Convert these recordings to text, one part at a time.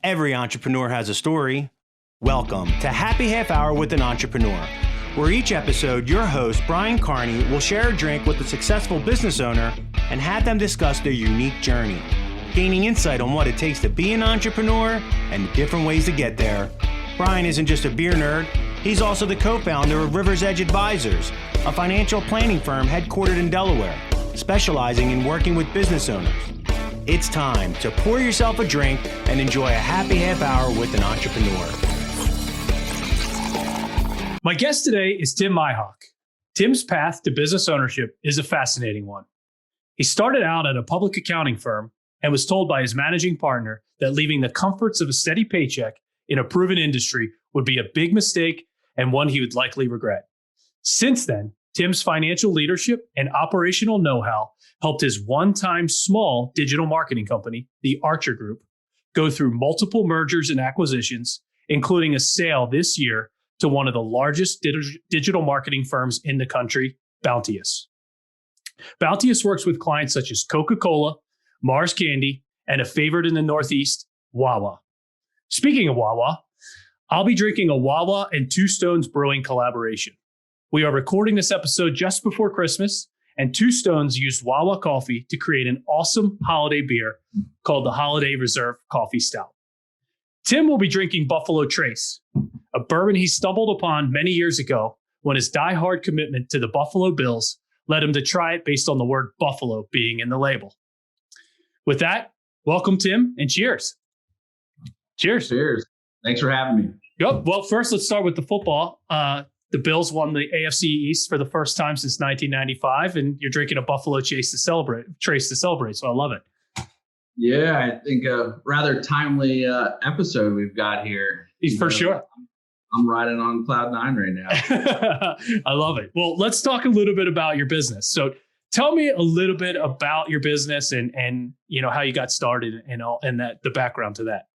Every entrepreneur has a story. Welcome to Happy Half Hour with an Entrepreneur, where each episode your host, Brian Carney, will share a drink with a successful business owner and have them discuss their unique journey, gaining insight on what it takes to be an entrepreneur and the different ways to get there. Brian isn't just a beer nerd, he's also the co-founder of River's Edge Advisors, a financial planning firm headquartered in Delaware, specializing in working with business owners. It's time to pour yourself a drink and enjoy a happy half hour with an entrepreneur. My guest today is Tim Mihok. Tim's path to business ownership is a fascinating one. He started out at a public accounting firm and was told by his managing partner that leaving the comforts of a steady paycheck in a proven industry would be a big mistake and one he would likely regret. Since then, Tim's financial leadership and operational know-how helped his one-time small digital marketing company, the Archer Group, go through multiple mergers and acquisitions, including a sale this year to one of the largest digital marketing firms in the country, Bounteous. Bounteous works with clients such as Coca-Cola, Mars Candy, and a favorite in the Northeast, Wawa. Speaking of Wawa, I'll be drinking a Wawa and Two Stones Brewing collaboration. We are recording this episode just before Christmas, and Two Stones used Wawa coffee to create an awesome holiday beer called the Holiday Reserve Coffee Stout. Tim will be drinking Buffalo Trace, a bourbon he stumbled upon many years ago when his diehard commitment to the Buffalo Bills led him to try it based on the word Buffalo being in the label. With that, welcome, Tim, and cheers. Cheers. Cheers. Thanks for having me. Yep. Well, first, let's start with the football. The Bills won the AFC East for the first time since 1995, and you're drinking a Buffalo Trace to celebrate. So I love it. Yeah, I think a rather timely episode we've got here. For sure. I'm riding on cloud nine right now. I love it. Well, let's talk a little bit about your business. So tell me a little bit about your business and you know how you got started and all and that the background to that.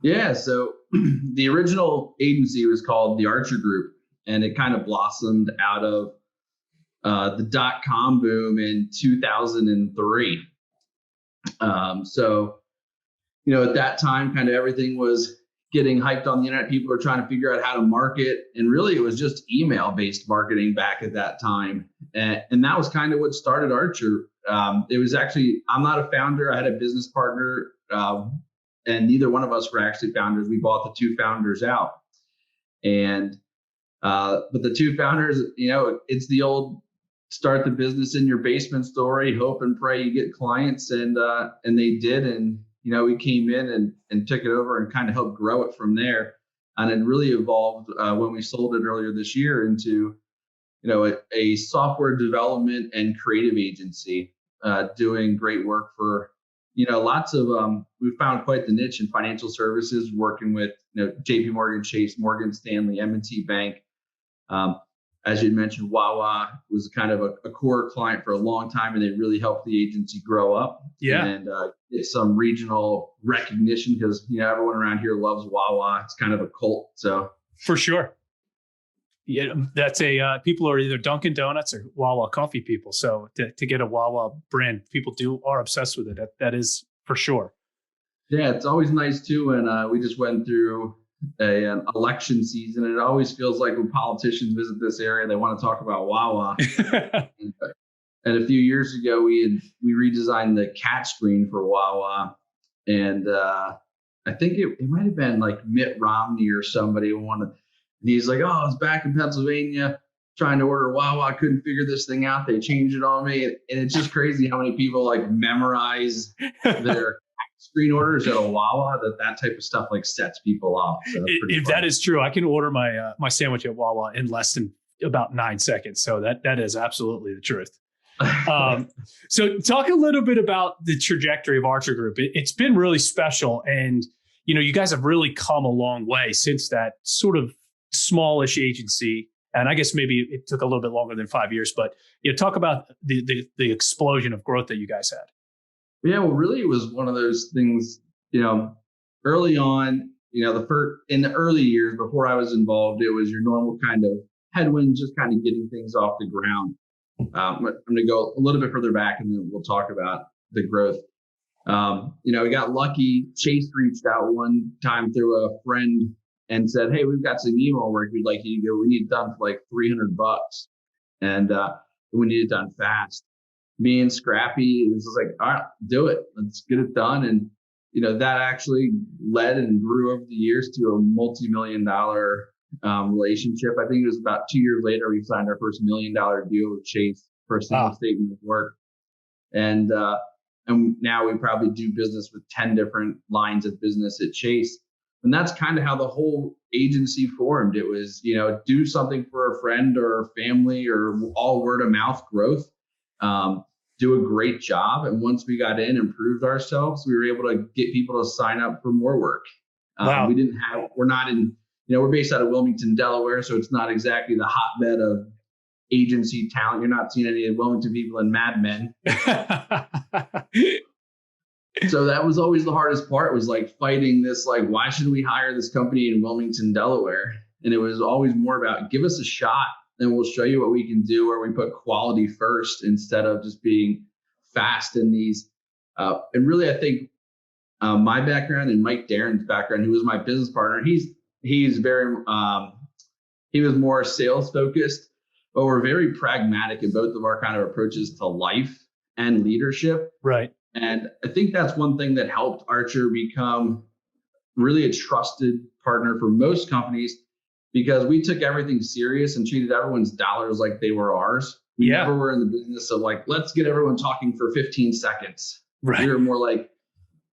Yeah, so the original agency was called the Archer Group, and it kind of blossomed out of the .com boom in 2003. So, you know, at that time, kind of everything was getting hyped on the internet. People were trying to figure out how to market, and really it was just email-based marketing back at that time. And that was kind of what started Archer. It was actually, I'm not a founder. I had a business partner, and neither one of us were actually founders. We bought the two founders out. And, but the two founders, you know, it's the old start the business in your basement story, hope and pray you get clients. And they did. And, you know, we came in and took it over and kind of helped grow it from there. And it really evolved when we sold it earlier this year into, you know, a software development and creative agency doing great work for, you know, lots of, we found quite the niche in financial services, working with, you know, JP Morgan Chase, Morgan Stanley, M&T Bank. As you mentioned, Wawa was kind of a core client for a long time, and they really helped the agency grow up. Yeah. And get some regional recognition because, you know, everyone around here loves Wawa. It's kind of a cult. So for sure. Yeah, that's people are either Dunkin' Donuts or Wawa coffee people. So to get a Wawa brand, people are obsessed with it. That is for sure. Yeah, it's always nice too. And we just went through an election season, and it always feels like when politicians visit this area, they want to talk about Wawa. And a few years ago, we redesigned the catch screen for Wawa, and I think it might have been like Mitt Romney or somebody wanted. And he's like, oh, I was back in Pennsylvania trying to order Wawa. Couldn't figure this thing out. They changed it on me. And it's just crazy how many people like memorize their screen orders at a Wawa, that type of stuff like sets people off. So if that is true, I can order my sandwich at Wawa in less than about 9 seconds. So that is absolutely the truth. So talk a little bit about the trajectory of Archer Group. It's been really special. And, you know, you guys have really come a long way since that sort of smallish agency. And I guess maybe it took a little bit longer than 5 years, but you know, talk about the explosion of growth that you guys had. Yeah, well, really, it was one of those things, you know, early on, you know, in the early years before I was involved, it was your normal kind of headwind, just kind of getting things off the ground. I'm going to go a little bit further back and then we'll talk about the growth. We got lucky. Chase reached out one time through a friend and said, "Hey, we've got some email work we'd like you to do. We need it done for like $300, and we need it done fast." Me and Scrappy, it was just like, "All right, do it. Let's get it done." And that actually led and grew over the years to a multi-million-dollar relationship. I think it was about 2 years later we signed our first $1 million deal with Chase for a single statement of work, and now we probably do business with 10 different lines of business at Chase. And that's kind of how the whole agency formed. It was, do something for a friend or a family or all word of mouth growth, do a great job. And once we got in and proved ourselves, we were able to get people to sign up for more work. Wow. We're not in, we're based out of Wilmington, Delaware. So it's not exactly the hotbed of agency talent. You're not seeing any of Wilmington people in Mad Men. So that was always the hardest part, was like fighting this, like, why should we hire this company in Wilmington, Delaware? And it was always more about, give us a shot and we'll show you what we can do, where we put quality first instead of just being fast in these. And really, I think my background and Mike Darren's background, who was my business partner, he's very, he was more sales focused, but we're very pragmatic in both of our kind of approaches to life and leadership. Right. And I think that's one thing that helped Archer become really a trusted partner for most companies, because we took everything serious and treated everyone's dollars like they were ours. We never were in the business of like, let's get everyone talking for 15 seconds. Right. We were more like,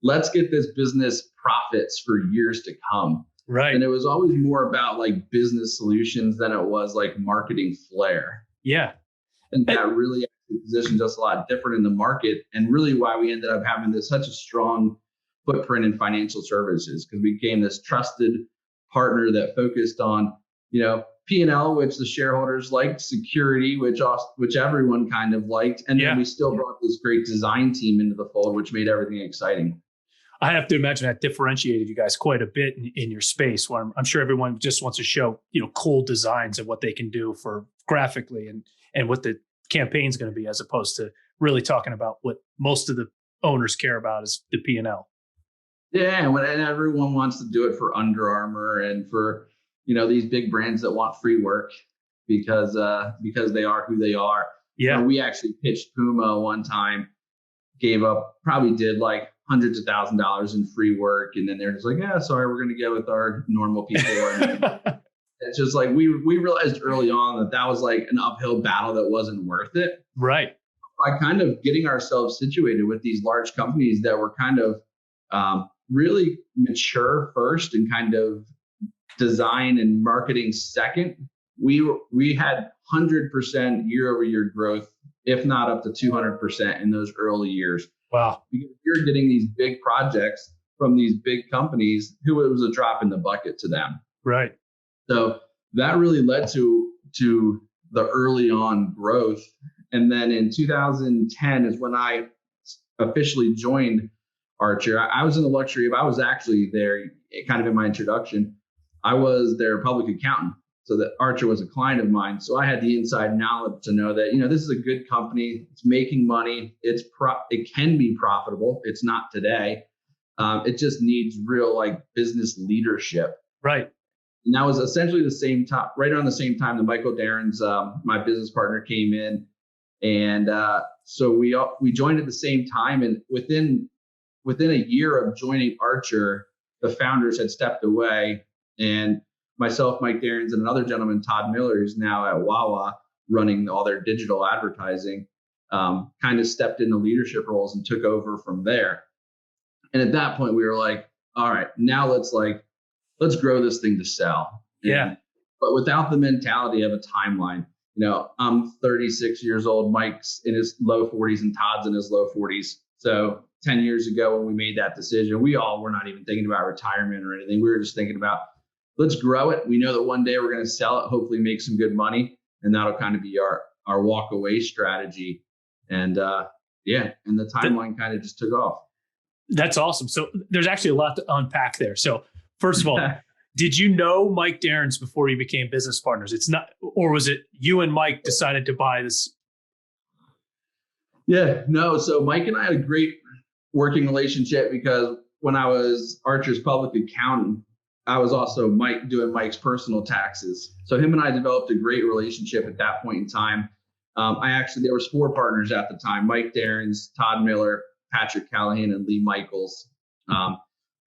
let's get this business profits for years to come. Right. And it was always more about like business solutions than it was like marketing flair. Yeah. And that really positioned us a lot different in the market, and really why we ended up having such a strong footprint in financial services, because we became this trusted partner that focused on, P&L, which the shareholders liked, security, which everyone kind of liked. And then we still brought this great design team into the fold, which made everything exciting. I have to imagine that differentiated you guys quite a bit in your space, where I'm sure everyone just wants to show, cool designs of what they can do for graphically and what the campaign's going to be, as opposed to really talking about what most of the owners care about is the P&L. Yeah, and everyone wants to do it for Under Armour and for these big brands that want free work because they are who they are. Yeah, we actually pitched Puma one time, probably did like hundreds of $1,000s in free work, and then they're just like, yeah, sorry, we're going to go with our normal people. And it's just like we realized early on that was like an uphill battle that wasn't worth it. Right. By kind of getting ourselves situated with these large companies that were kind of really mature first and kind of design and marketing second, we had 100% year-over-year growth, if not up to 200% in those early years. Wow. Because you're getting these big projects from these big companies who it was a drop in the bucket to them. Right. So that really led to the early on growth. And then in 2010 is when I officially joined Archer. I was in the luxury of, I was actually there kind of in my introduction. I was their public accountant. So that Archer was a client of mine. So I had the inside knowledge to know that, this is a good company. It's making money. It can be profitable. It's not today. It just needs real like business leadership. Right. And that was essentially right around the same time that Michael Darren's, my business partner, came in. And so we joined at the same time. And within a year of joining Archer, the founders had stepped away. And myself, Mike Darren's, and another gentleman, Todd Miller, who's now at Wawa running all their digital advertising, kind of stepped into leadership roles and took over from there. And at that point, we were like, all right, now let's grow this thing to sell. Yeah. But without the mentality of a timeline. I'm 36 years old. Mike's in his low 40s and Todd's in his low 40s. So 10 years ago when we made that decision, we all were not even thinking about retirement or anything. We were just thinking about, let's grow it. We know that one day we're going to sell it, hopefully make some good money. And that'll kind of be our walk away strategy. And and the timeline kind of just took off. That's awesome. So there's actually a lot to unpack there. So first of all, did you know Mike Darren's before you became business partners? It's not, or was it you and Mike decided to buy this? Yeah, no. So Mike and I had a great working relationship because when I was Archer's public accountant, I was also doing Mike's personal taxes. So him and I developed a great relationship at that point in time. There was 4 partners at the time: Mike Darrens, Todd Miller, Patrick Callahan, and Lee Michaels.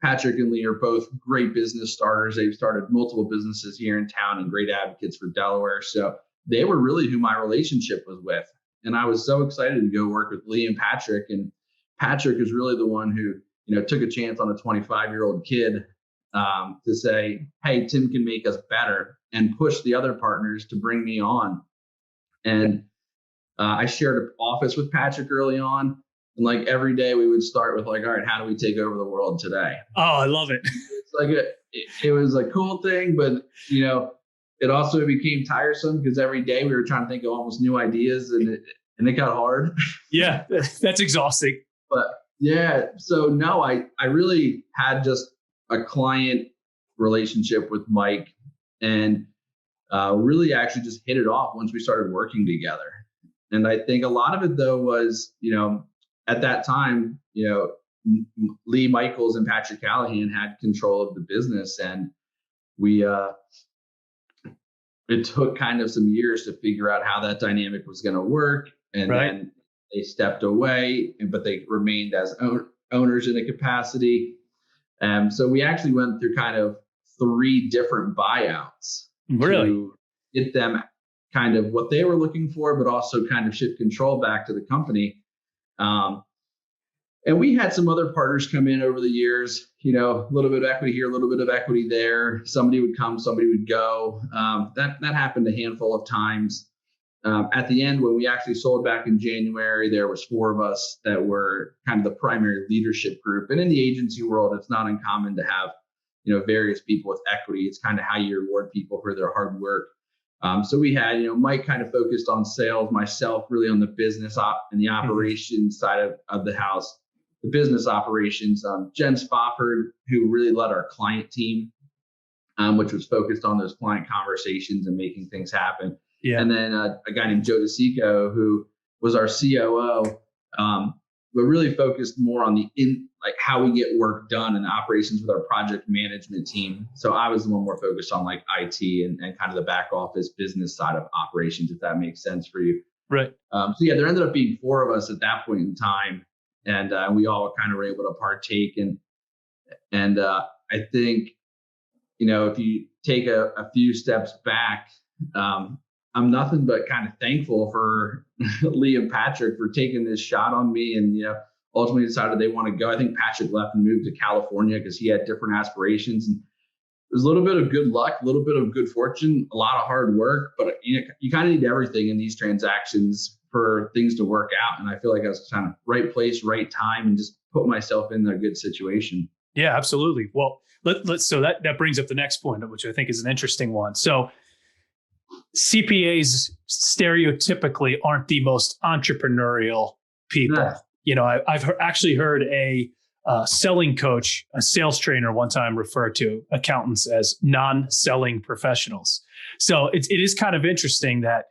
Patrick and Lee are both great business starters. They've started multiple businesses here in town and great advocates for Delaware. So they were really who my relationship was with. And I was so excited to go work with Lee and Patrick. And Patrick is really the one who, took a chance on a 25-year-old kid to say, hey, Tim can make us better, and push the other partners to bring me on. And I shared an office with Patrick early on. And like every day we would start with like, all right, how do we take over the world today? Oh, I love it. It's like it was a cool thing, but it also became tiresome because every day we were trying to think of almost new ideas, and it got hard. Yeah, that's exhausting. But yeah, so no, I really had just a client relationship with Mike, and really actually just hit it off once we started working together. And I think a lot of it though was, at that time, Lee Michaels and Patrick Callahan had control of the business, and it took kind of some years to figure out how that dynamic was going to work. And then they stepped away, but they remained as owners in a capacity. So we actually went through kind of 3 different buyouts to get them kind of what they were looking for, but also kind of shift control back to the company. And we had some other partners come in over the years, a little bit of equity here, a little bit of equity there. Somebody would come, somebody would go. That happened a handful of times. At the end, when we actually sold back in January, there was 4 of us that were kind of the primary leadership group. And in the agency world, it's not uncommon to have, various people with equity. It's kind of how you reward people for their hard work. So we had, Mike kind of focused on sales, myself really on the business and the operations side of the house, the business operations. Jen Spofford, who really led our client team, which was focused on those client conversations and making things happen. Yeah. And then a guy named Joe DeSico, who was our COO, but really focused more on how we get work done and the operations with our project management team. So I was the one more focused on like IT and kind of the back office business side of operations, if that makes sense for you. Right. So yeah, there ended up being 4 of us at that point in time, and we all kind of were able to partake. And I think, if you take a few steps back, I'm nothing but kind of thankful for Lee and Patrick for taking this shot on me, and ultimately decided they want to go. I think Patrick left and moved to California because he had different aspirations. And there's a little bit of good luck, a little bit of good fortune, a lot of hard work, but you kind of need everything in these transactions for things to work out. And I feel like I was kind of right place, right time, and just put myself in a good situation. Yeah, absolutely. Well, so that brings up the next point, which I think is an interesting one. So CPAs stereotypically aren't the most entrepreneurial people. Yeah. I've actually heard a selling coach, a sales trainer one time refer to accountants as non-selling professionals. So it is kind of interesting that,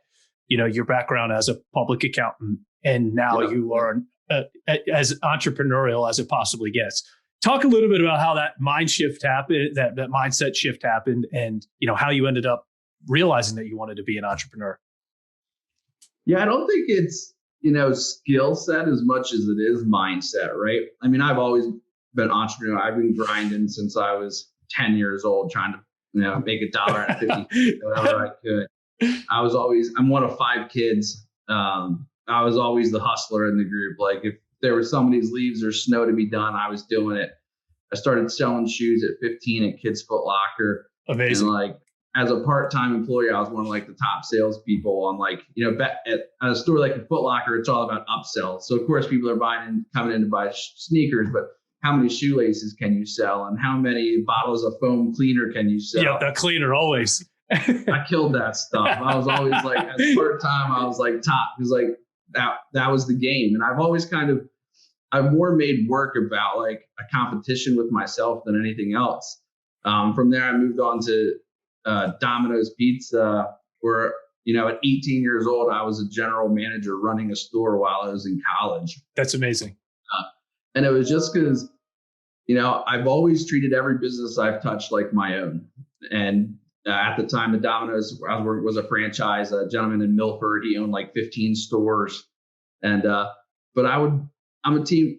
your background as a public accountant and now you are as entrepreneurial as it possibly gets. Talk a little bit about how that mind shift happened, that mindset shift happened, and, how you ended up realizing that you wanted to be an entrepreneur. Yeah, I don't think it's, skill set as much as it is mindset, right? I mean, I've always been entrepreneur. I've been grinding since I was 10 years old, trying to, make $1.50 whatever I could. I'm one of 5 kids. I was always the hustler in the group. Like if there was somebody's leaves or snow to be done, I was doing it. I started selling shoes at 15 at Kids Foot Locker. Amazing. And as a part-time employee, I was one of the top salespeople on at a store like a Foot Locker. It's all about upsells. So of course people are coming in to buy sneakers, but how many shoelaces can you sell, and how many bottles of foam cleaner can you sell? Yeah, the cleaner always. I killed that stuff. I was always as part-time, I was top, because that was the game. And I've always I've more made work about a competition with myself than anything else. From there, I moved on to Domino's Pizza, where, at 18 years old, I was a general manager running a store while I was in college. That's amazing. And it was just because, I've always treated every business I've touched like my own. And at the time, the Domino's was a franchise. A gentleman in Milford, he owned like 15 stores. And but I would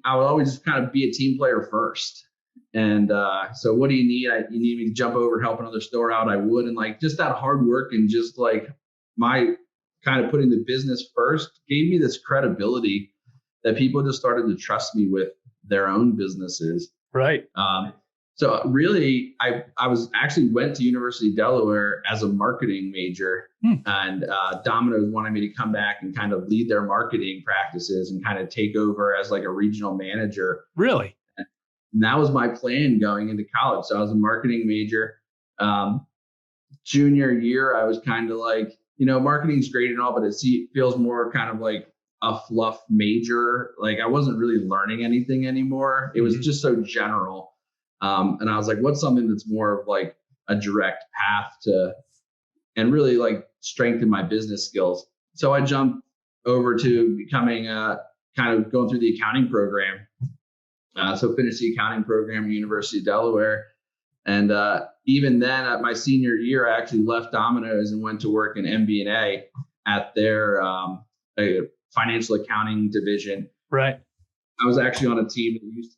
always kind of be a team player first. And so what do you need? You need me to jump over, help another store out, I would. And like just that hard work and just like my kind of putting the business first gave me this credibility that people just started to trust me with their own businesses. Right. So really, I was actually went to University of Delaware as a marketing major, and Domino's wanted me to come back and kind of lead their marketing practices and kind of take over as like a regional manager. Really? And that was my plan going into college. So I was a marketing major. Junior year, I was kind of like, marketing's great and all, but it feels more kind of like a fluff major. Like I wasn't really learning anything anymore. It was just so general. And I was like, what's something that's more of like a direct path to, and really like strengthen my business skills. So I jumped over to becoming kind of going through the accounting program. So finished the accounting program at University of Delaware. And even then at my senior year, I actually left Domino's and went to work in MB&A at their financial accounting division. Right. I was actually on a team that used,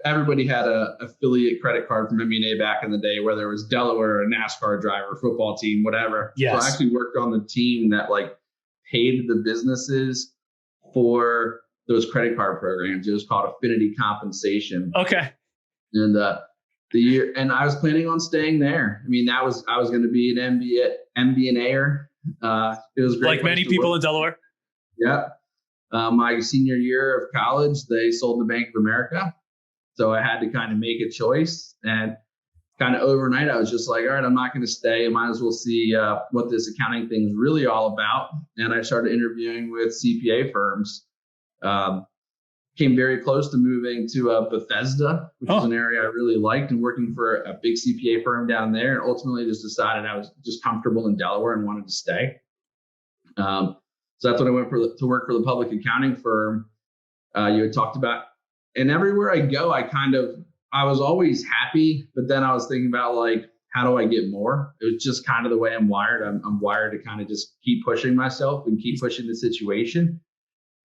everybody had a affiliate credit card from MB&A back in the day, whether it was Delaware, a NASCAR driver, football team, whatever. Yes. So I actually worked on the team that like paid the businesses for those credit card programs. It was called Affinity Compensation. Okay. And and I was planning on staying there. I mean, I was going to be an MB&A-er. It was great. Like many people in Delaware. Yeah. My senior year of college, they sold the Bank of America. So I had to kind of make a choice, and kind of overnight, I was just like, all right, I'm not going to stay. I might as well see what this accounting thing is really all about. And I started interviewing with CPA firms. Came very close to moving to Bethesda, which is an area I really liked, and working for a big CPA firm down there. And ultimately just decided I was just comfortable in Delaware and wanted to stay. So that's when I went to work for the public accounting firm you had talked about. And everywhere I go, I was always happy, but then I was thinking about like, how do I get more? It was just kind of the way I'm wired. I'm wired to kind of just keep pushing myself and keep pushing the situation.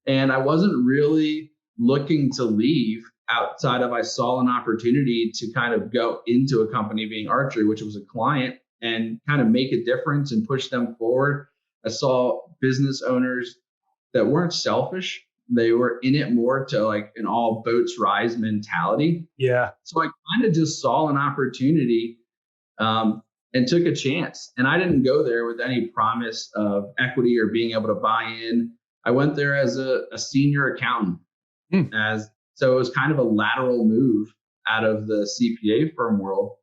And I wasn't really looking to leave outside of I saw an opportunity to kind of go into a company being Archery, which was a client, and kind of make a difference and push them forward. I saw business owners that weren't selfish. They were in it more to like an all boats rise mentality. Yeah. So I kind of just saw an opportunity and took a chance. And I didn't go there with any promise of equity or being able to buy in. I went there as a senior accountant. So it was kind of a lateral move out of the CPA firm world.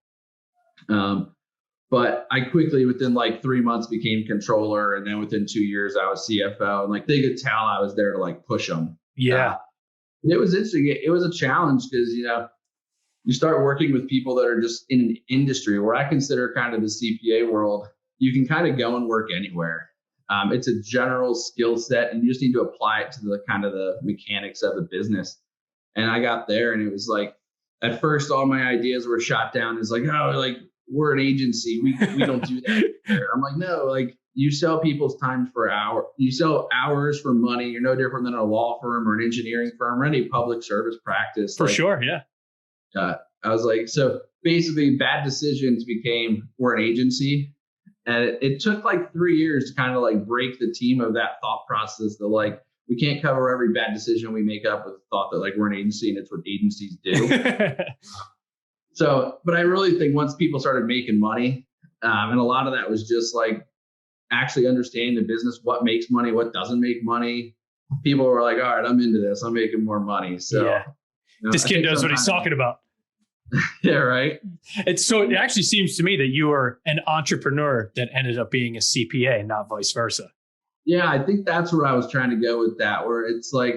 But I quickly, within like 3 months, became controller. And then within 2 years, I was CFO. And like they could tell I was there to like push them. Yeah. It was interesting. It was a challenge because, you start working with people that are just in an industry where I consider kind of the CPA world. You can kind of go and work anywhere. It's a general skill set, and you just need to apply it to the kind of the mechanics of the business. And I got there, and it was like, at first, all my ideas were shot down as like, oh, like we're an agency. We don't do that here. I'm like, no, like you sell people's time for hour. You sell hours for money. You're no different than a law firm or an engineering firm or any public service practice. For sure. Yeah. I was like, so basically bad decisions became we're an agency. And it took like 3 years to kind of like break the team of that thought process that like, we can't cover every bad decision we make up with the thought that like we're an agency and it's what agencies do. So, but I really think once people started making money, and a lot of that was just like actually understanding the business, what makes money, what doesn't make money. People were like, all right, I'm into this. I'm making more money. So yeah. This kid knows what he's talking about. Yeah, right. So it actually seems to me that you were an entrepreneur that ended up being a CPA, not vice versa. Yeah, I think that's where I was trying to go with that, where it's like,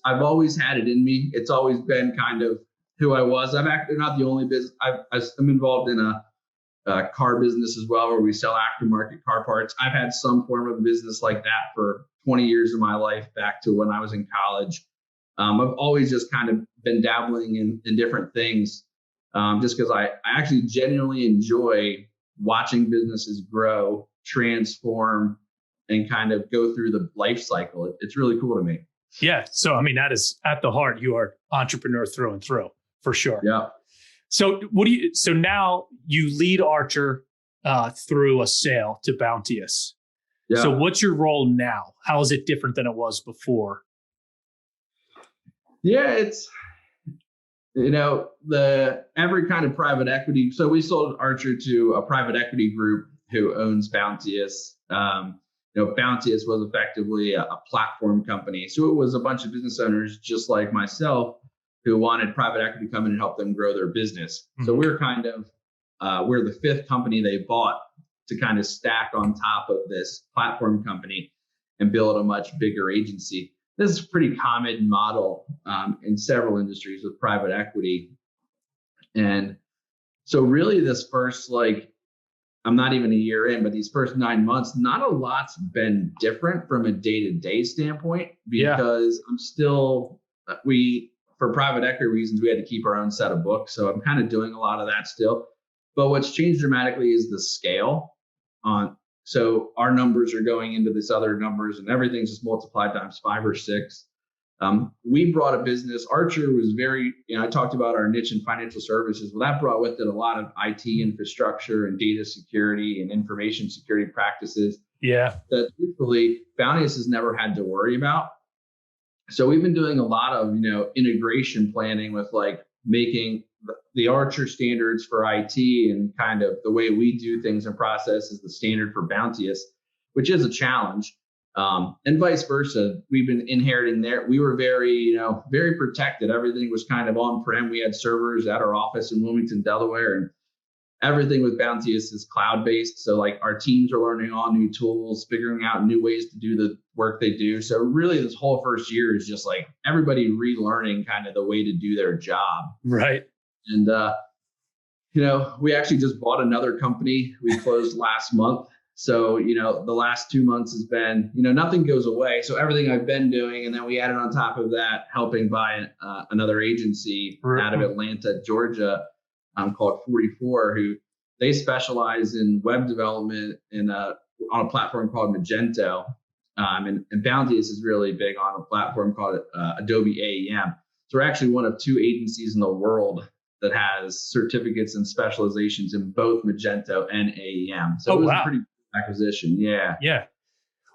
I've always had it in me. It's always been kind of who I was. I'm actually not the only business. I'm involved in a car business as well, where we sell aftermarket car parts. I've had some form of business like that for 20 years of my life, back to when I was in college. I've always just kind of been dabbling in different things, just because I actually genuinely enjoy watching businesses grow, transform, and kind of go through the life cycle. It's really cool to me. Yeah. So, I mean, that is at the heart. You are entrepreneur through and through, for sure. Yeah. So so now you lead Archer through a sale to Bounteous. Yeah. So what's your role now? How is it different than it was before? Yeah, it's, every kind of private equity. So we sold Archer to a private equity group who owns Bounteous. Bounteous was effectively a platform company. So it was a bunch of business owners just like myself who wanted private equity to come in and help them grow their business. Mm-hmm. So we're kind of, we're the fifth company they bought to kind of stack on top of this platform company and build a much bigger agency. This is a pretty common model in several industries with private equity. And so really this first, I'm not even a year in, but these first 9 months, not a lot's been different from a day-to-day standpoint, because I'm still, for private equity reasons, we had to keep our own set of books. So I'm kind of doing a lot of that still. But what's changed dramatically is the scale. So our numbers are going into this other numbers, and everything's just multiplied times 5 or 6. We brought a business. Archer was very, I talked about our niche in financial services. Well, that brought with it a lot of IT infrastructure and data security and information security practices. Yeah. That truthfully, Bounteous has never had to worry about. So we've been doing a lot of, integration planning with making the Archer standards for IT and kind of the way we do things and process is the standard for Bounteous, which is a challenge. And vice versa. We've been inheriting there. We were very, very protected. Everything was kind of on-prem. We had servers at our office in Wilmington, Delaware, and everything with Bounteous is cloud-based. So our teams are learning all new tools, figuring out new ways to do the work they do. So really this whole first year is just everybody relearning kind of the way to do their job. Right. And, we actually just bought another company. We closed last month. So, the last 2 months has been, nothing goes away. So everything I've been doing, and then we added on top of that, helping buy another agency out of Atlanta, Georgia, called 44, who they specialize in web development on a platform called Magento. And Bounteous is really big on a platform called Adobe AEM. So we're actually one of 2 agencies in the world that has certificates and specializations in both Magento and AEM. So it was a pretty big acquisition. Yeah. Yeah.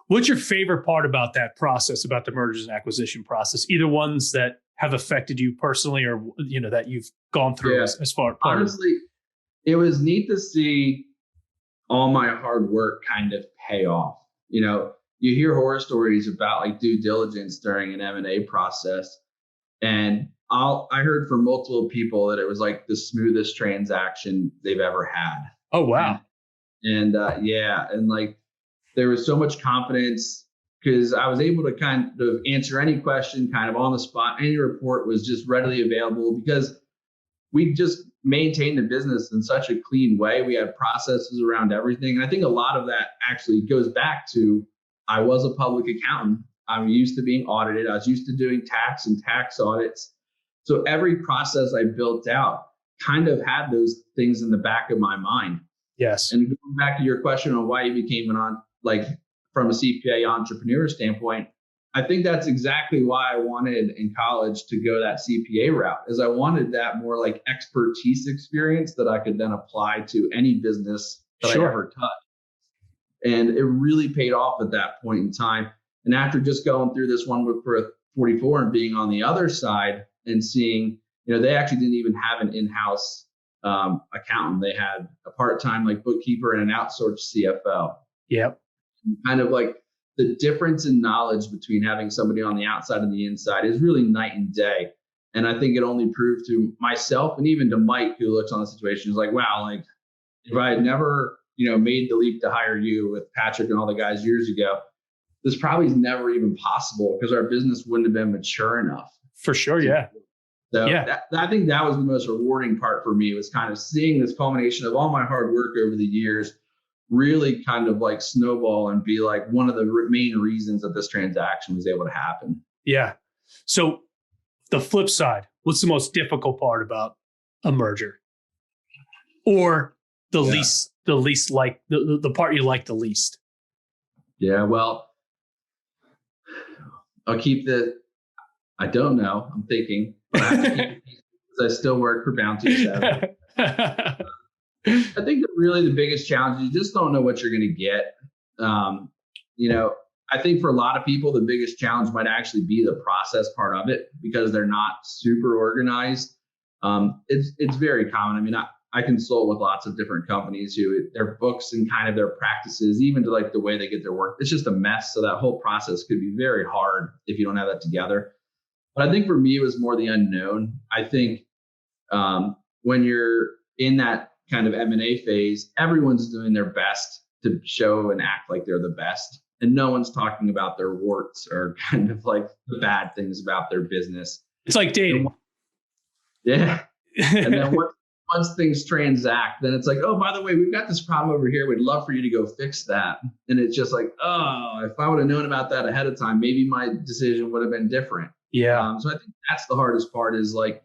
What's your favorite part about that process, about the mergers and acquisition process? Either ones that have affected you personally or, that you've gone through as far? Honestly, it was neat to see all my hard work kind of pay off. You hear horror stories about due diligence during an M&A process. And I heard from multiple people that it was the smoothest transaction they've ever had. Oh, wow. And there was so much confidence because I was able to kind of answer any question kind of on the spot. Any report was just readily available because we just maintained the business in such a clean way. We had processes around everything. And I think a lot of that actually goes back to I was a public accountant. I'm used to being audited. I was used to doing tax and tax audits. So every process I built out kind of had those things in the back of my mind. Yes. And going back to your question on why you became from a CPA entrepreneur standpoint, I think that's exactly why I wanted in college to go that CPA route, is I wanted that more expertise experience that I could then apply to any business that I ever touched. And it really paid off at that point in time. And after just going through this one for 44 and being on the other side and seeing, they actually didn't even have an in-house accountant. They had a part-time bookkeeper and an outsourced CFO. Yep. Kind of the difference in knowledge between having somebody on the outside and the inside is really night and day. And I think it only proved to myself and even to Mike, who looks on the situation, is wow, if I had never, made the leap to hire you with Patrick and all the guys years ago, this probably is never even possible because our business wouldn't have been mature enough. For sure. Yeah. So I think that was the most rewarding part for me, was kind of seeing this culmination of all my hard work over the years really kind of snowball and be one of the main reasons that this transaction was able to happen. Yeah. So the flip side, what's the most difficult part about a merger? Or the least like the part you like the least? Yeah, well, I'll keep I don't know. I'm thinking. But I have to keep it because I still work for Bounteous. I think that really the biggest challenge is you just don't know what you're going to get. I think for a lot of people, the biggest challenge might actually be the process part of it because they're not super organized. It's very common. I mean, I consult with lots of different companies who their books and kind of their practices, even to like the way they get their work, it's just a mess. So that whole process could be very hard if you don't have that together. But I think for me, it was more the unknown. I think when you're in that kind of M&A phase, everyone's doing their best to show and act like they're the best. And no one's talking about their warts or kind of like the bad things about their business. It's like dating. Yeah. And then once things transact, then it's like, oh, by the way, we've got this problem over here. We'd love for you to go fix that. And it's just like, oh, if I would have known about that ahead of time, maybe my decision would have been different. Yeah. So I think that's the hardest part is like,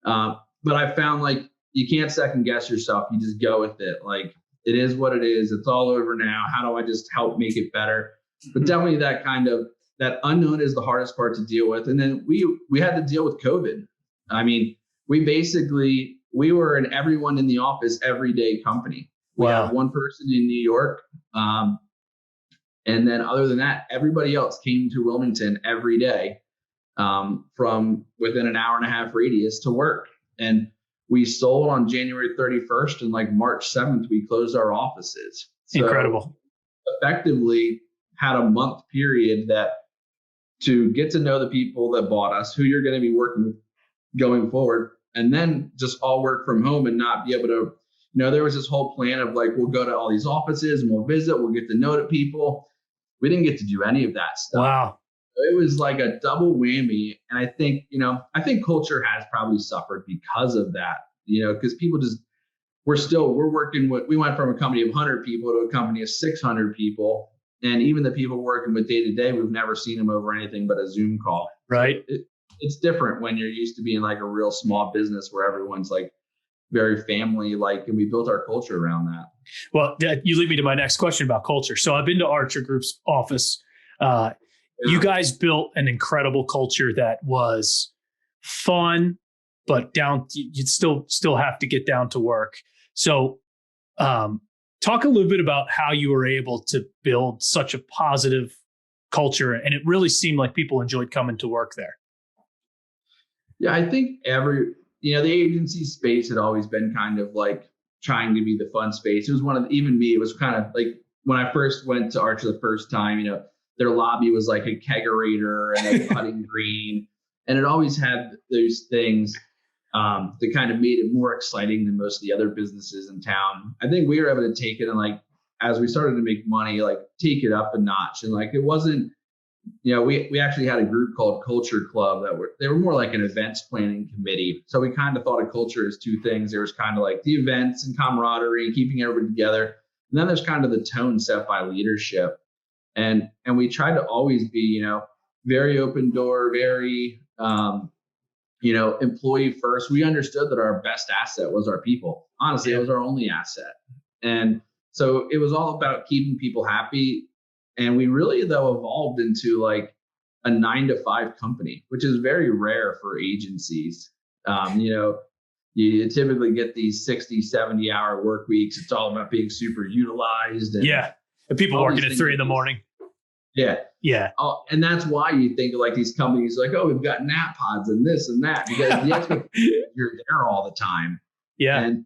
but I found like you can't second guess yourself. You just go with it. Like it is what it is. It's all over now. How do I just help make it better? But definitely that unknown is the hardest part to deal with. And then we had to deal with COVID. I mean, we were an everyone in the office every day company. We Wow. had one person in New York. And then other than that, everybody else came to Wilmington every day from within an hour and a half radius to work. And we sold on January 31st and like March 7th, we closed our offices. So incredible. Effectively had a month period to get to know the people that bought us, who you're going to be working with going forward, and then just all work from home and not be able to, there was this whole plan of like, we'll go to all these offices and we'll visit, we'll get to know the people. We didn't get to do any of that stuff. Wow. It was like a double whammy. And I think culture has probably suffered because of that, because people we're working we went from a company of 100 people to a company of 600 people. And even the people working with day to day, we've never seen them over anything but a Zoom call. Right. So it's different when you're used to being like a real small business where everyone's like very family like, and we built our culture around that. Well, you lead me to my next question about culture. So I've been to Archer Group's office. You guys built an incredible culture that was fun, but you'd still have to get down to work. So talk a little bit about how you were able to build such a positive culture. And it really seemed like people enjoyed coming to work there. Yeah, I think the agency space had always been kind of like trying to be the fun space. It was even me, it was kind of like when I first went to Archer the first time, their lobby was like a kegerator and a putting green. And it always had those things that kind of made it more exciting than most of the other businesses in town. I think we were able to take it and like, as we started to make money, like take it up a notch. And like, it wasn't, we actually had a group called Culture Club they were more like an events planning committee. So we kind of thought of culture as two things. There was kind of like the events and camaraderie and keeping everybody together. And then there's kind of the tone set by leadership. And we tried to always be, very open door, very, employee first. We understood that our best asset was our people. Honestly, It was our only asset. And so it was all about keeping people happy. And we really, though, evolved into like a 9-to-5 company, which is very rare for agencies. You typically get these 60, 70-hour work weeks. It's all about being super utilized. And and people working at 3 a.m. Yeah. Yeah. And that's why you think of like these companies like, oh, we've got nap pods and this and that, because the expectation is you're there all the time. Yeah. And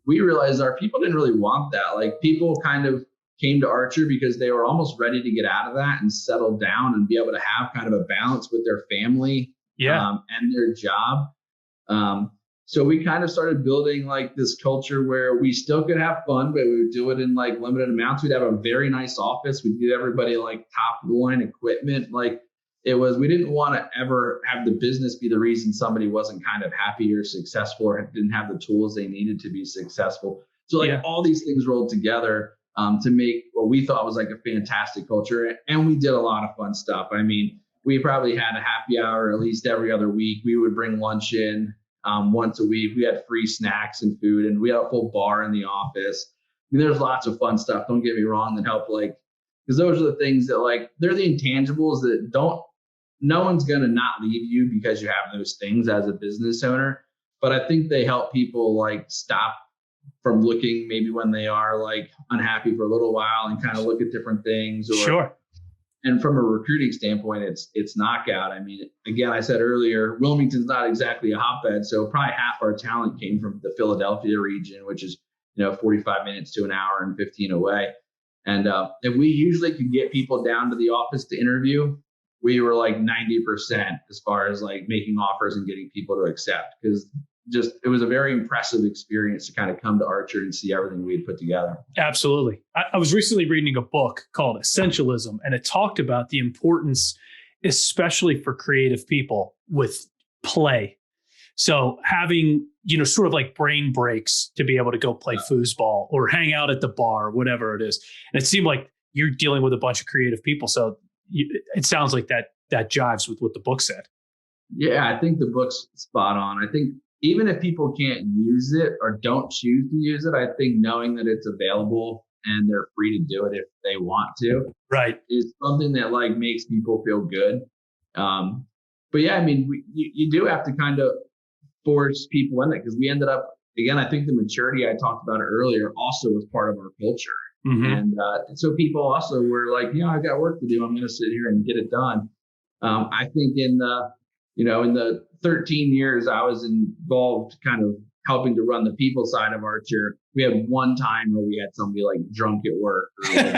we realized our people didn't really want that. Like people kind of came to Archer because they were almost ready to get out of that and settle down and be able to have kind of a balance with their family and their job. So we kind of started building like this culture where we still could have fun, but we would do it in like limited amounts. We'd have a very nice office. We'd give everybody like top of the line equipment. Like we didn't want to ever have the business be the reason somebody wasn't kind of happy or successful or didn't have the tools they needed to be successful. So like all these things rolled together to make what we thought was like a fantastic culture. And we did a lot of fun stuff. I mean, we probably had a happy hour at least every other week. We would bring lunch in once a week. We had free snacks and food, and we had a full bar in the office. I mean, there's lots of fun stuff. Don't get me wrong, that help, like, because those are the things that, like, they're the intangibles that no one's going to not leave you because you have those things as a business owner. But I think they help people like stop from looking maybe when they are like unhappy for a little while and kind of look at different things. Or, sure. And from a recruiting standpoint, it's knockout. I mean, again, I said earlier, Wilmington's not exactly a hotbed. So probably half our talent came from the Philadelphia region, which is, 45 minutes to an hour and 15 away. And if we usually could get people down to the office to interview, we were like 90% as far as like making offers and getting people to accept, because it was a very impressive experience to kind of come to Archer and see everything we had put together. Absolutely. I was recently reading a book called Essentialism, and it talked about the importance, especially for creative people, with play. So having, sort of like brain breaks to be able to go play foosball or hang out at the bar, whatever it is. And it seemed like you're dealing with a bunch of creative people. So it sounds like that jives with what the book said. Yeah, I think the book's spot on. I think even if people can't use it or don't choose to use it, I think knowing that it's available and they're free to do it if they want to, right, is something that like makes people feel good. But yeah, I mean, you do have to kind of force people in it, because we ended up, again, I think the maturity I talked about earlier also was part of our culture. Mm-hmm. And so people also were like, I've got work to do. I'm going to sit here and get it done. I think in the 13 years I was involved kind of helping to run the people side of Archer, we had one time where we had somebody like drunk at work. Or like,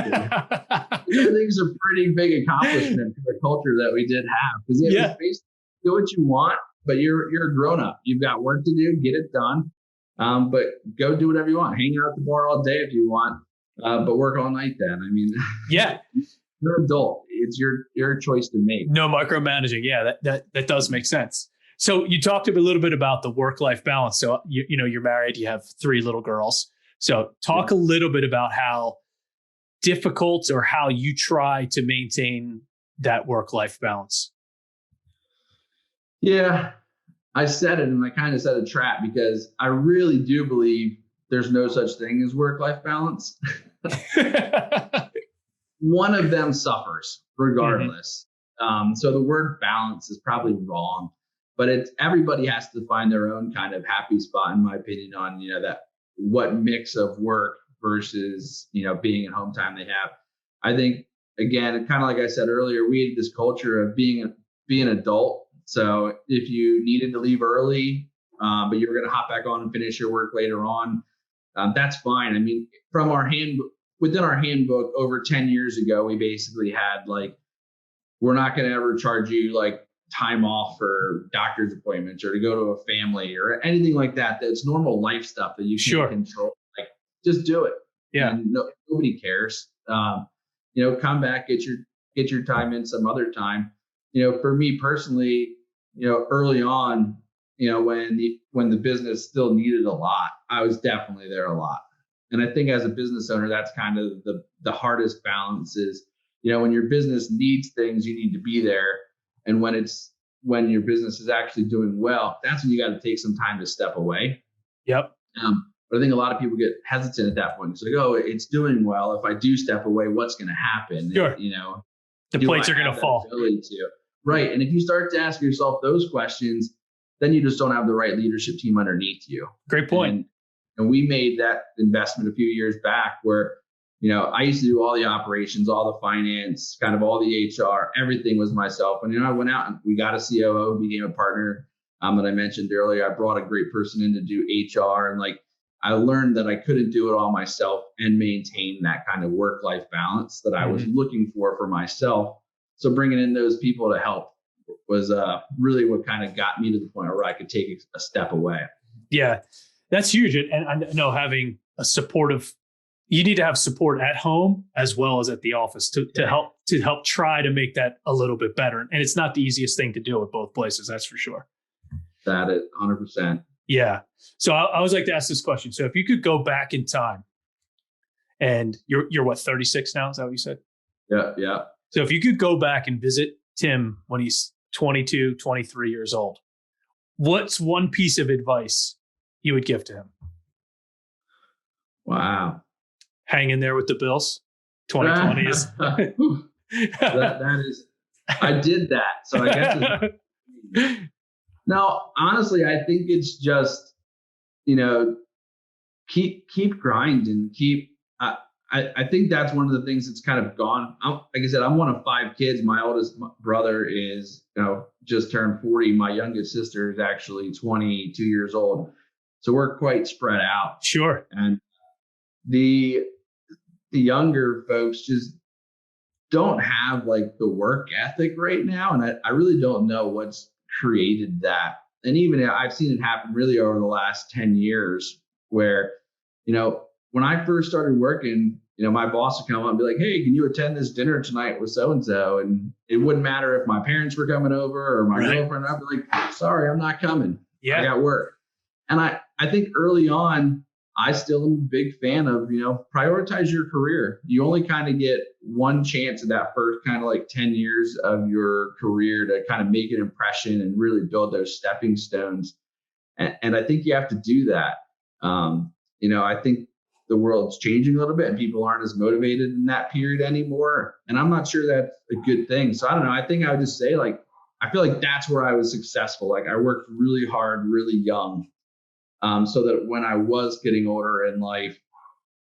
I think it's a pretty big accomplishment for the culture that we did have, because it was basically do what you want, but you're a grown up. You've got work to do, get it done. But go do whatever you want. Hang out at the bar all day if you want, but work all night then. I mean, yeah. You're an adult. It's your choice to make. No micromanaging. Yeah, that does make sense. So you talked a little bit about the work-life balance. So you're married, you have 3 little girls. So talk a little bit about how difficult or how you try to maintain that work-life balance. Yeah, I said it, and I kind of set a trap, because I really do believe there's no such thing as work-life balance. One of them suffers regardless. Mm-hmm. So the word balance is probably wrong, but everybody has to find their own kind of happy spot, in my opinion, on, that what mix of work versus, being at home time they have. I think, again, kind of like I said earlier, we had this culture of being an adult. So if you needed to leave early, but you were going to hop back on and finish your work later on, that's fine. I mean, within our handbook over 10 years ago, we basically had like, we're not going to ever charge you like time off for doctor's appointments or to go to a family or anything like that. That's normal life stuff that you can't control. Like, just do it. Yeah. And nobody cares. Come back, get your time in some other time. For me personally, early on, when the business still needed a lot, I was definitely there a lot. And I think as a business owner, that's kind of the hardest balance is, when your business needs things, you need to be there. And when your business is actually doing well, that's when you got to take some time to step away. Yep. But I think a lot of people get hesitant at that point. It's like, oh, it's doing well. If I do step away, what's going to happen? Sure. The plates are going to fall. Right. And if you start to ask yourself those questions, then you just don't have the right leadership team underneath you. Great point. And we made that investment a few years back where, I used to do all the operations, all the finance, kind of all the HR, everything was myself. And, I went out and we got a COO who became a partner that I mentioned earlier. I brought a great person in to do HR, and like, I learned that I couldn't do it all myself and maintain that kind of work-life balance that I was looking for myself. So bringing in those people to help was really what kind of got me to the point where I could take a step away. Yeah, that's huge. And I know having you need to have support at home as well as at the office to help try to make that a little bit better. And it's not the easiest thing to do at both places, that's for sure. That is 100%. Yeah. So I always like to ask this question. So if you could go back in time, and you're what, 36 now? Is that what you said? Yeah. So if you could go back and visit Tim when he's 22, 23 years old, what's one piece of advice you would give to him? Wow. Hang in there with the Bills. 2020 is. that is, I did that. So I guess no, honestly, I think it's just, keep grinding, I think that's one of the things that's kind of gone. Like I said, I'm one of 5 kids. My oldest brother is, just turned 40. My youngest sister is actually 22 years old. So we're quite spread out. Sure. And the younger folks just don't have like the work ethic right now. And I really don't know what's created that. And even I've seen it happen really over the last 10 years where, when I first started working, my boss would come up and be like, hey, can you attend this dinner tonight with so-and-so? And it wouldn't matter if my parents were coming over or my girlfriend. I'd be like, sorry, I'm not coming. Yeah. I got work. And I think early on, I still am a big fan of, prioritize your career. You only kind of get one chance at that first kind of like 10 years of your career to kind of make an impression and really build those stepping stones. And I think you have to do that. I think the world's changing a little bit and people aren't as motivated in that period anymore. And I'm not sure that's a good thing. So I don't know. I think I would just say I feel like that's where I was successful. Like I worked really hard, really young. So that when I was getting older in life,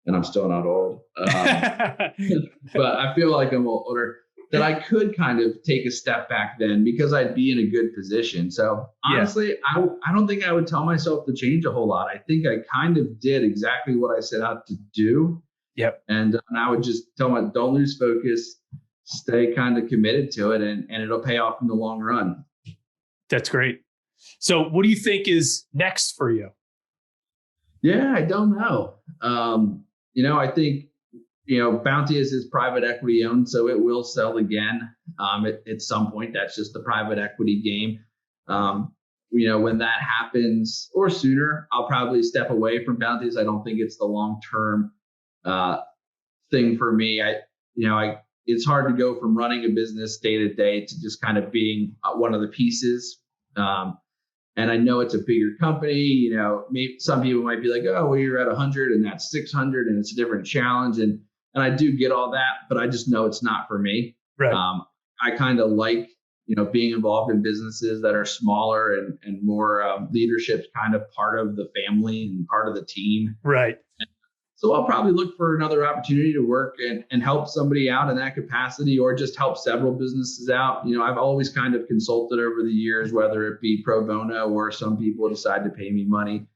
and I'm still not old, but I feel like I'm older, that I could kind of take a step back then because I'd be in a good position. So honestly, I don't think I would tell myself to change a whole lot. I think I kind of did exactly what I set out to do. Yep. And I would just tell myself, don't lose focus, stay kind of committed to it, and it'll pay off in the long run. That's great. So what do you think is next for you? Yeah, I don't know. I think, Bounteous is private equity owned, so it will sell again at some point. That's just the private equity game. When that happens or sooner, I'll probably step away from Bounteous. I don't think it's the long-term thing for me. It's hard to go from running a business day to day to just kind of being one of the pieces. And I know it's a bigger company, maybe some people might be like, oh, well, you're at 100 and that's 600 and it's a different challenge. And I do get all that, but I just know it's not for me. Right. I kind of like, being involved in businesses that are smaller and more leadership's kind of part of the family and part of the team. Right. So I'll probably look for another opportunity to work and help somebody out in that capacity or just help several businesses out. I've always kind of consulted over the years, whether it be pro bono or some people decide to pay me money.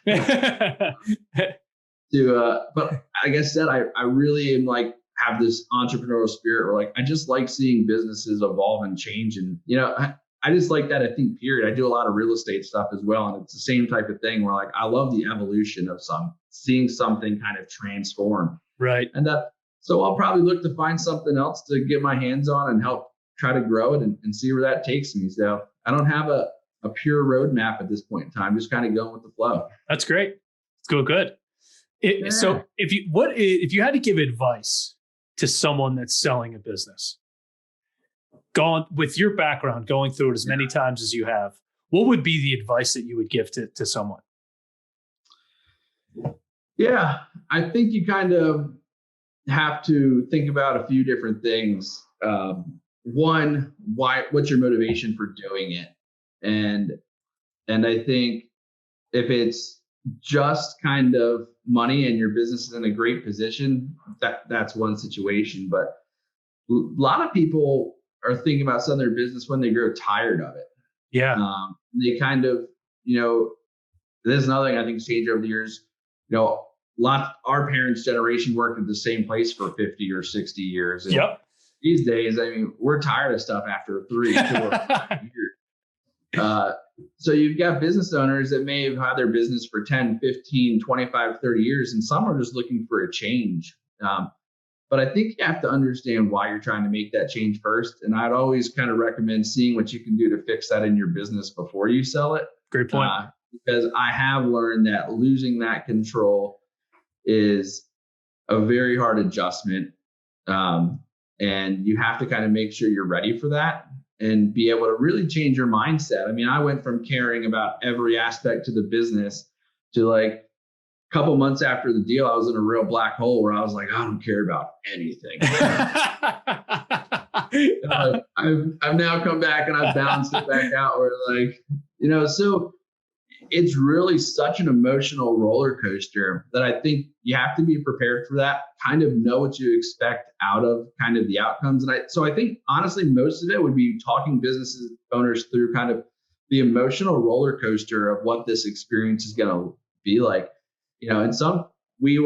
But like I said, I really am have this entrepreneurial spirit where I just like seeing businesses evolve and change. And, I just like that, I think, period. I do a lot of real estate stuff as well. And it's the same type of thing where I love the evolution of seeing something kind of transform. Right. And so I'll probably look to find something else to get my hands on and help try to grow it and see where that takes me. So I don't have a pure roadmap at this point in time, just kind of going with the flow. That's great. It's go good. So if you had to give advice to someone that's selling a business, with your background, going through it as many times as you have, what would be the advice that you would give to someone? Yeah, I think you kind of have to think about a few different things. One, what's your motivation for doing it? And I think if it's just kind of money and your business is in a great position, that's one situation. But a lot of people are thinking about selling their business when they grow tired of it. Yeah. They kind of, this is another thing I think has changed over the years. Our parents' generation worked at the same place for 50 or 60 years. And these days, we're tired of stuff after 3, 4, 5 years. So you've got business owners that may have had their business for 10, 15, 25, 30 years, and some are just looking for a change. But I think you have to understand why you're trying to make that change first. And I'd always kind of recommend seeing what you can do to fix that in your business before you sell it. Great point. Because I have learned that losing that control is a very hard adjustment. And you have to kind of make sure you're ready for that and be able to really change your mindset. I mean, I went from caring about every aspect to the business to like a couple months after the deal, I was in a real black hole where I was like, I don't care about anything. I've now come back and I've balanced it back out where like, so it's really such an emotional roller coaster that I think you have to be prepared for that, kind of know what you expect out of kind of the outcomes. And so I think honestly, most of it would be talking business owners through kind of the emotional roller coaster of what this experience is going to be like. And we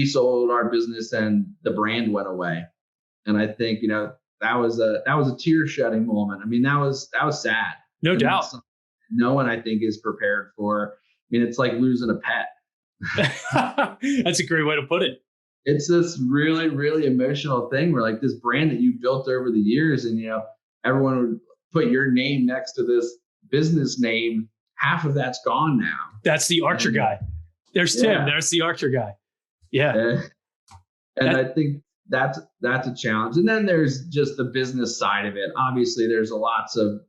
sold our business and the brand went away. And I think, that was a tear shedding moment. I mean, that was sad. No doubt. No one, I think, is prepared for. I mean, it's like losing a pet. That's a great way to put it. It's this really, really emotional thing where like this brand that you built over the years and, everyone would put your name next to this business name. Half of that's gone now. That's the Archer guy. There's Tim. There's the Archer guy. Yeah. And I think that's a challenge. And then there's just the business side of it. Obviously, there's lots of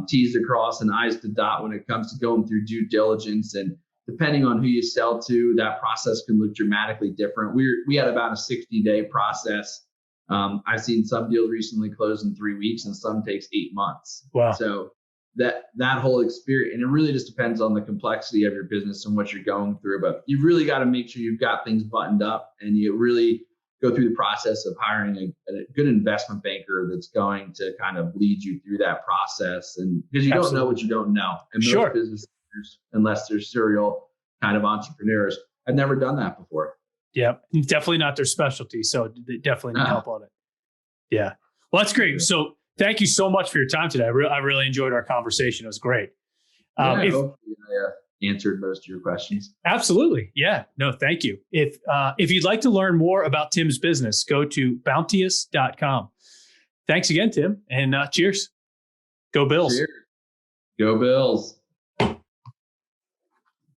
T's to cross and I's to dot when it comes to going through due diligence. And depending on who you sell to, that process can look dramatically different. We had about a 60-day process. I've seen some deals recently close in 3 weeks and some takes 8 months. Wow. So that whole experience, and it really just depends on the complexity of your business and what you're going through. But you really got to make sure you've got things buttoned up and you really go through the process of hiring a good investment banker that's going to kind of lead you through that process. And because you don't know what you don't know. And most business owners, unless they're serial kind of entrepreneurs, I've never done that before. Yeah, definitely not their specialty. So they definitely need help on it. Yeah. Well, that's great. So thank you so much for your time today. I really enjoyed our conversation. It was great. I hope answered most of your questions. Absolutely. Yeah. No, thank you. If you'd like to learn more about Tim's business, go to Bounteous.com. Thanks again, Tim. And cheers. Go Bills. Cheers. Go Bills.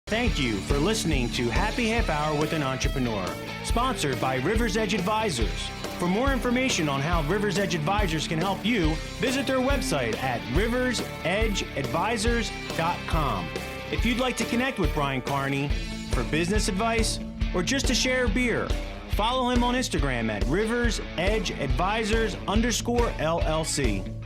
Thank you for listening to Happy Half Hour with an Entrepreneur, sponsored by Rivers Edge Advisors. For more information on how Rivers Edge Advisors can help you, visit their website at riversedgeadvisors.com. If you'd like to connect with Brian Carney for business advice or just to share a beer, follow him on Instagram at riversedgeadvisors_LLC.